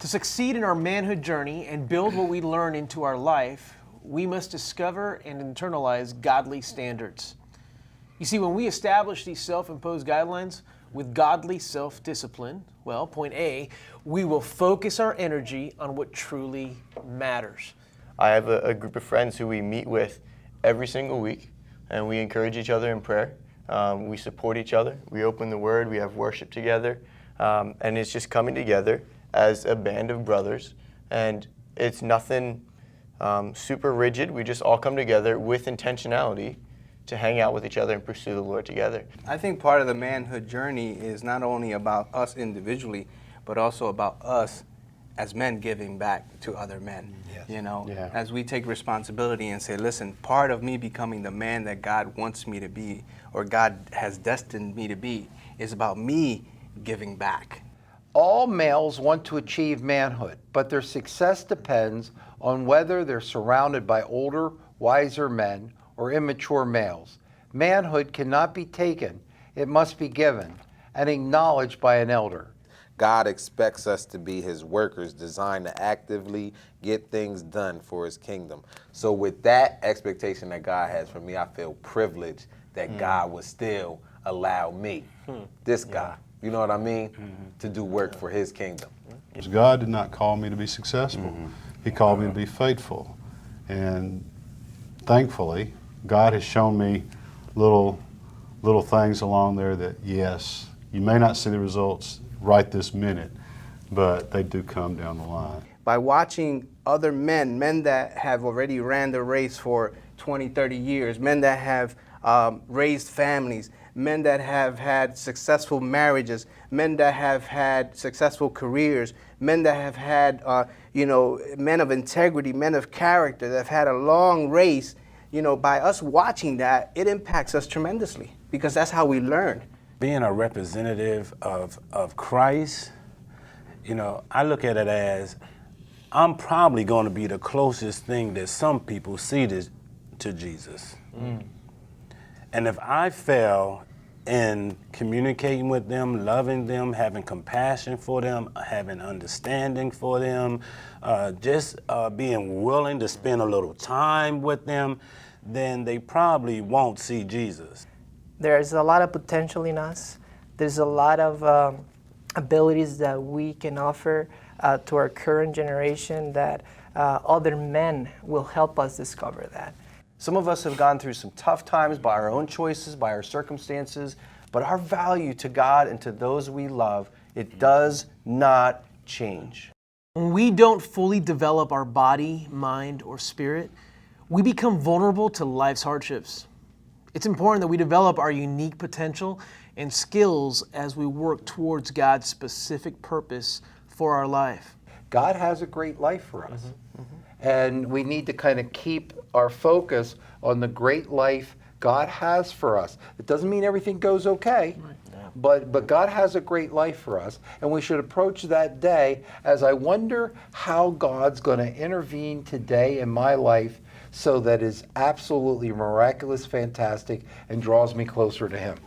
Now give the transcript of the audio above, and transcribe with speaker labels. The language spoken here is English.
Speaker 1: To succeed in our manhood journey and build what we learn into our life, we must discover and internalize godly standards. You see, when we establish these self-imposed guidelines with godly self-discipline, well, point A, we will focus our energy on what truly matters.
Speaker 2: I have a group of friends who we meet with every single week, and we encourage each other in prayer. We support each other. We open the Word. We have worship together. And it's just coming together as a band of brothers. And it's nothing super rigid. We just all come together with intentionality to hang out with each other and pursue the Lord together.
Speaker 3: I think part of the manhood journey is not only about us individually, but also about us as men giving back to other men.
Speaker 4: Yes.
Speaker 3: You know,
Speaker 2: Yeah.
Speaker 3: as we take responsibility and say, listen, part of me becoming the man that God wants me to be, or God has destined me to be, is about me giving back.
Speaker 4: All males want to achieve manhood, but their success depends on whether they're surrounded by older, wiser men or immature males. Manhood cannot be taken, it must be given and acknowledged by an elder.
Speaker 5: God expects us to be his workers designed to actively get things done for his kingdom. So with that expectation that God has for me, I feel privileged that God would still allow me, this guy, you know what I mean, to do work for his kingdom.
Speaker 6: God did not call me to be successful. He called me to be faithful. And thankfully, God has shown me little things along there that, yes, you may not see the results right this minute, but they do come down the line.
Speaker 3: By watching other men that have already ran the race for 20, 30 years, men that have raised families, men that have had successful marriages, men that have had successful careers, men that have had, men of integrity, men of character that have had a long race. You know, by us watching that, it impacts us tremendously because that's how we learn.
Speaker 7: Being a representative of Christ, you know, I look at it as I'm probably going to be the closest thing that some people see to Jesus. And if I fail in communicating with them, loving them, having compassion for them, having understanding for them, just being willing to spend a little time with them, then they probably won't see Jesus.
Speaker 8: There's a lot of potential in us. There's a lot of abilities that we can offer to our current generation that other men will help us discover that.
Speaker 9: Some of us have gone through some tough times by our own choices, by our circumstances, but our value to God and to those we love, it does not change.
Speaker 1: When we don't fully develop our body, mind, or spirit, we become vulnerable to life's hardships. It's important that we develop our unique potential and skills as we work towards God's specific purpose for our life.
Speaker 4: God has a great life for us. And we need to kind of keep our focus on the great life God has for us. It doesn't mean everything goes okay, but God has a great life for us. And we should approach that day as I wonder how God's going to intervene today in my life so that it's absolutely miraculous, fantastic, and draws me closer to Him.